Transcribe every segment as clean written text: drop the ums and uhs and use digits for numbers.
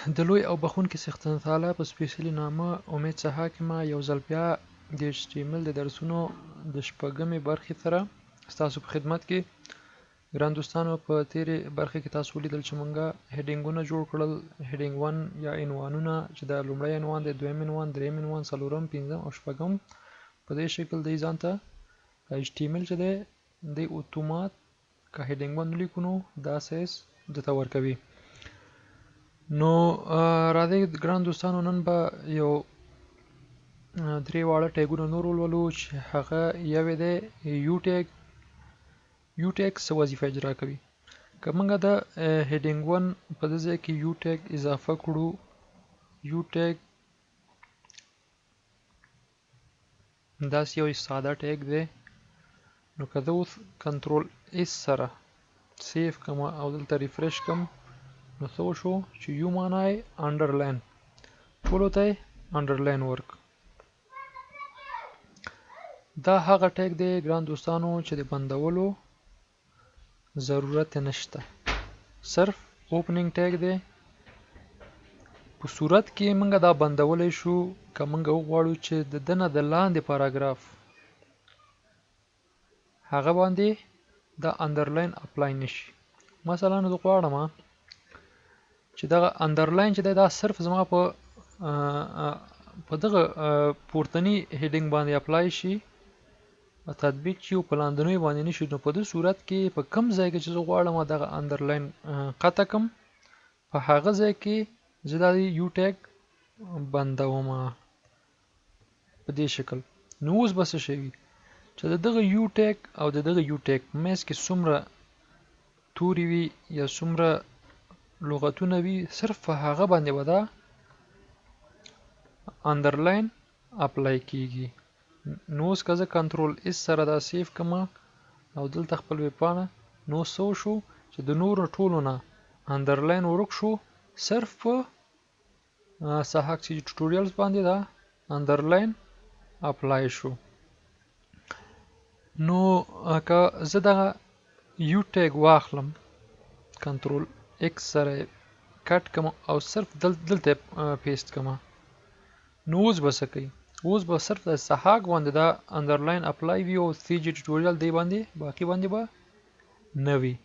د لوی او بخښونکي څښتن تعالی په سپېڅلي نامه امید څخه حاکمه یو ځل بیا د HTML د درسونو د شپږمې برخې سره ستاسو په خدمت کې. ګران دوستانو، په تېرې برخې کې تاسو ولیدل چې مونږه هیډینګونه جوړ کړل. هیډینګ 1 یا عنوانونه چې دا لومړی عنوان دی، دویم عنوان، دریم عنوان، څلورم، پنځم او شپږم. په دې شکل دی ځان ته HTML چې دی د اتومات که هیډینګ 1 ولیکو نو دا سایز دته ورکوي. نو راځئ ګران دوستانو، نن به یو درې واړه ټیګونه نور ولولو چې هغه یو دی یو ټیګ. یو ټیګ څه وظیفه اجرا کوي؟ که موږ د هیډینګ 1 په دې ځای کې یو ټیګ اضافه کړو، یو ټیګ داسې یو ساده ټیګ دی. نو که زه اوس کنټرول اس سره سیف کړم او دلته ریفرش کړم، نو څه وشو چې یو معنا یې انډرلاین، ټولو ته یې انډرلاین ورک. دا هغه ټیګ دی ګران دوستانو چې د بندولو ضرورت نشته، صرف اوپننګ ټیګ دی. په صورت کې موږ دا بندولی شو که موږ وغواړو چې د دنه د لاندې پاراګراف هغه باندې دا انډرلاین اپلای نشي. مثلا زه غواړم چې دغه انډرلاین چې دی دا صرف زما په دغه پورتني هیډینګ باندې اپلای شي، تطبیق شي او په لاندنیو باندې نشي. نو په دې صورت کې په کوم ځای کې چې زه غواړم دغه انډرلاین قطع کړم، په هغه ځای کې زه دا یو ټیګ بندوم په دې شکل. نو اوس به څه شوي چې د دغه یو ټیګ او د دغه یو ټیګ په منځ کې څومره توري وي یا څومره لغتونه وي، صرف په هغه باندې به دا انډرلاین اپلای کیږي. نو اوس که زه کنټرول اس سره دا سیف کړم او دلته خپل ویبپاڼه، نو څه وشو چې د نورو ټولو نه انډرلاین ورک شو، صرف په ساهاکسي ټوټوریالز باندې دا انډرلاین اپلای شو. نو که زه دغه یو ټیګ واخلم، کنټرول ایکس سره کټ کړم او صرف دلته پیسټ کړم، نو اوس به څه کوي؟ اوس به صرف د ساهاک باندې دا انډرلاین اپلای وي او سی جی ټوټوریال دی باندې باقي باندې به نه وي.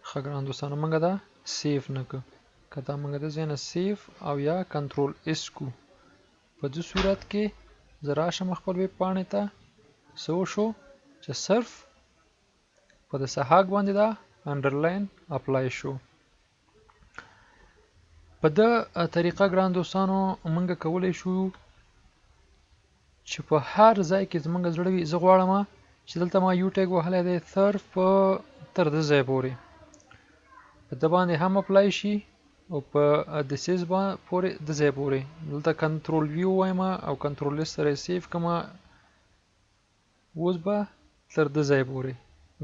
ښه ګران دوستانو، موږ دا سیف نه کړ. که دا موږ د ځای نه سیف او یا کنټرول اس کو، په دې صورت کې زه راشم خپل ویب پاڼې ته، څه وشو چې صرف په د ساهاک باندې دا انډرلاین اپلای شو. په دا طریقه ګران دوستانو موږ کولی شو چې په هر ځای کې زموږ زړه وي، زه غواړم چې دلته ما یو ټیګ وهلی دی صرف تر دې ځای پورې، په ده باندې هم اپلای شي او په دسیز پورې د ځای پورې. دلته کنټرول وی ووایم او کنټرول اس سره سیف کړم، اوس به تر دې ځای پورې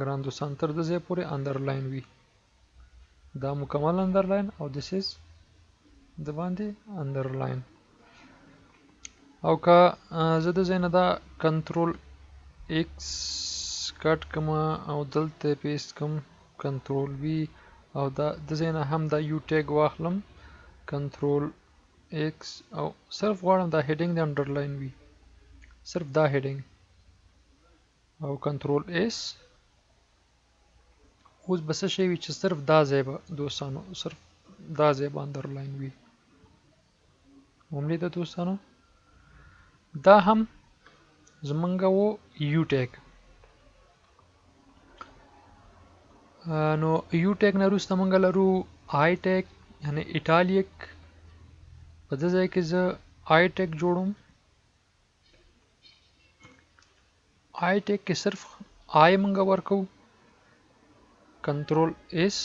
ګران دوستان، تر دې ځای پورې انډرلاین وي، دا مکمل انډرلاین او دسیز د باندې انډرلاین. او که زه د ځای نه دا کنټرول ایکس کټ کړم او دلته پیسټ کړم، کنټرول وی، او دا د ځای نه هم دا یو ټیګ واخلم، کنټرول ایکس، او صرف غواړم دا هیډینګ د انډرلاین وي، صرف دا هیډینګ، او کنټرول ایس. اوس به څه شی وي چې صرف دا ځای به دوستانو، صرف دا ځای به انډرلاین وي. وملیده دوستانو، دا هم زمونږ و یو ټیګ. نو یو ټیګ نه وروسته مونږ لرو آی ټیګ یعنی ایټالیک. په دې ځای کې زه آی ټیګ جوړوم. آی ټیګ کې صرف آی مونږ ورکو، کنټرول ایس،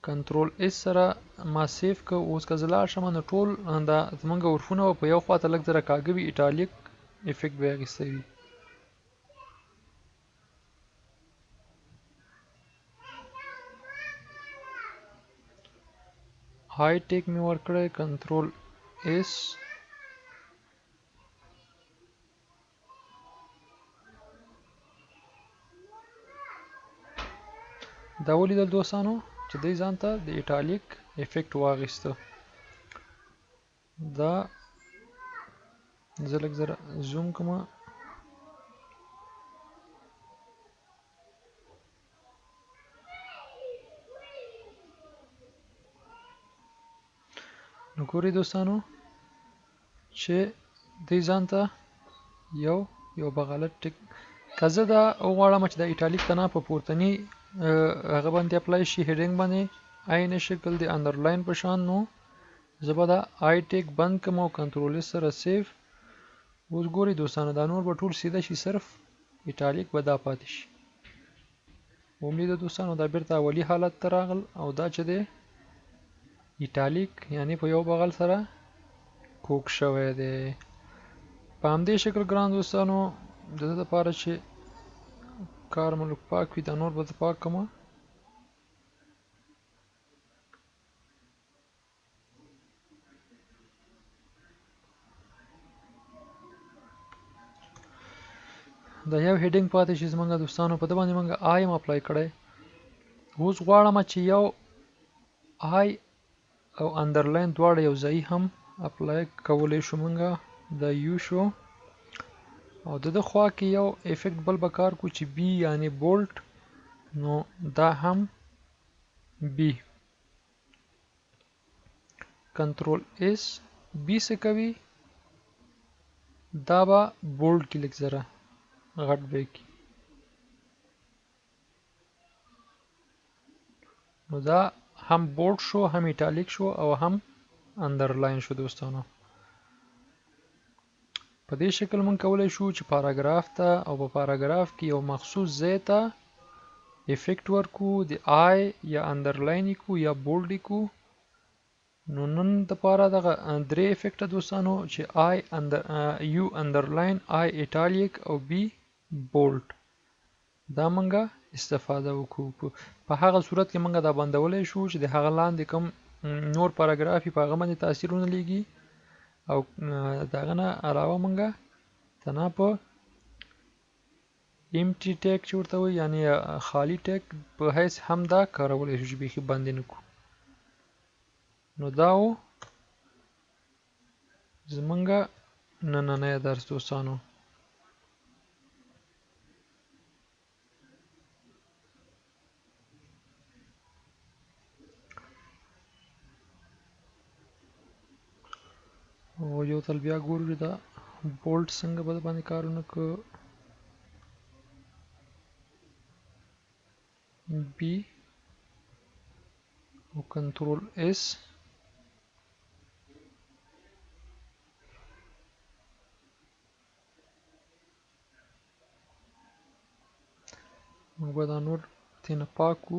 کنټرول ایس سره ما سیف که. اوس که زه لاړ شم نو ټول دا زمونږ حرفونه به په یو خواته لږ ذره کاږه وي، ایټالیک افیکټ به یې اخیستی وي. آی ټیګ مې ورکړی، کنټرول ایس، دا ولیدل دوستانو چې دی ځان ته د ایټالیک افیکټ واغیسته. دا زه لږ زره زوم کومه. نو ګورئ دوستانو چې دی ځان ته یو بغلط ټیک که زه دا وغواړم چې د ایټالیک تنه په پورتني هغه باندې اپلای شي هیډینګ باندې عین شکل د انډرلاین په شان، نو زه به دا آی ټیک بند کړم او کنټرول اس سره سیف. اوس ګورئ دوستانو دا نور به ټول سیده شي، صرف ایټالیک به دا پاتې شي. امید ده دوستانو دا بیرته اولی حالت ته راغل او دا چې دی ایټالیک یعنی په یو بغل سره کوک شوی دی. په همدې شکل ګران دوستانو د دې لپاره چې کار مو لږ پاک وي دا نور به زه پاک کړم. دا یو هیډینګ پاتې شي زمونږ دوستانو، په دې باندې مونږ آی م اپلای کړی. اوس غواړم چې یو آی او انډرلاین دواړه یو ځای هم اپلای کولی شو. مونږه دا یو شو او د خوا کې یو افیکټ بل به کار کو چې بی یعنی بولټ، نو دا هم بی کنټرول اس بی څه کوي دا به بولټ کې لږ زره غټ به کی. نو دا هم بولټ شو، هم ایټالیک شو او هم انډرلاین شو دوستانو. په دې شکل مونږ کولی شو چې پاراګراف ته او په پاراګراف کې یو مخصوص ځای ته افیکټ ورکو، د آی یا انډرلاین کو یا بولډ کو. نو نن دپاره دغه درې افیکټه دوستانو چې آی یو انډرلاین، آی ایټالیک او بی بولډ، دا مونږه استفاده وکړو. په هغه صورت کې مونږ دا بندولی شو چې د هغه لاندې کوم نور پاراګراف په هغه باندې تاثیر ونه لګي او دغه نه علاوه مونږه تنه په امټي ټیک چې ورته وایي یعنی خالی ټیک په حیث هم دا کارولی شو چې بیخي بند یې نه کړو. نو دا و زمونږه نننی درس دوستانو. او یو ځل بیا ګورو چې دا بولټ څنګه به باندې کارونه کو. بی او کنټرول اس موږ به دا نور تینا پاکو.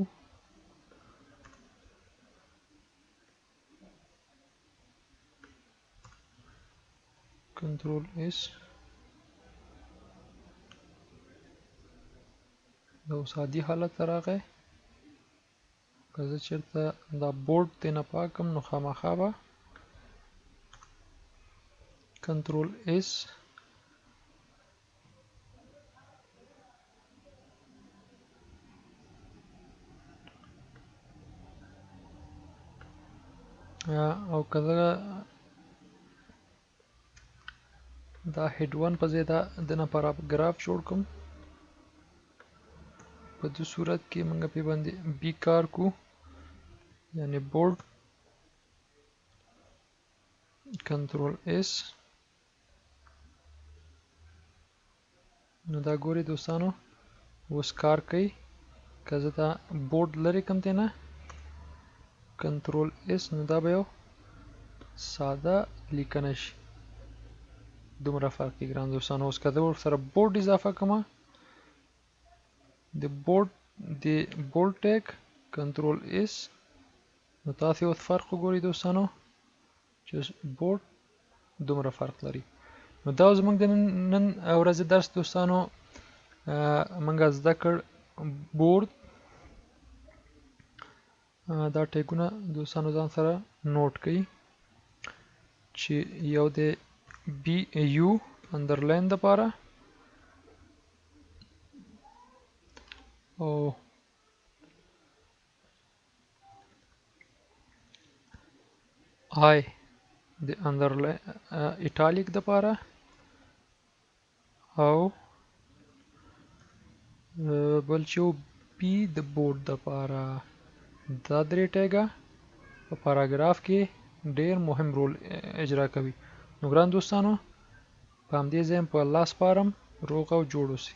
کنټرول اس دا اوس عادي حالت ته راغی. که زه چېرته دا بورډ تینا پاکم نو خامخا به کنټرول اس او که زه دا هیډ ون په ځای دنه پاراګراف جوړ کړم، په دې صورت کې موږ په باندې بی کار کو یعنی بورډ کنټرول اس. نو دا ګوري دوستانو اوس کار کوي. که زه دا بورډ لرې کم دی نه کنټرول اس، نو دا به یو ساده لیکنه شي. دومره فرق دی ګران دوستانو. اوس که زه ورسره بورډ اضافه کړم، د بولډ ټیک کنټرول اس، نو تاسې اوس فرق وګورئ دوستانو چې بورډ دومره فرق لري. نو دا زموږ د نن ورځې درس دوستانو. موږ زده کړ بورډ. دا ټیګونه دوستانو ځان سره نوٹ کړئ چې یو د بی یو انډرلاین دپاره او آی د ایټالیک دپاره او بل چې و بي د بورډ دپاره. دا درې ټیګه په پاراګراف کې ډیر مهم رول اجرا کوي. نو ګران دوستانو په همدې ځای په الله سپارم. روغ او جوړ اوسئ.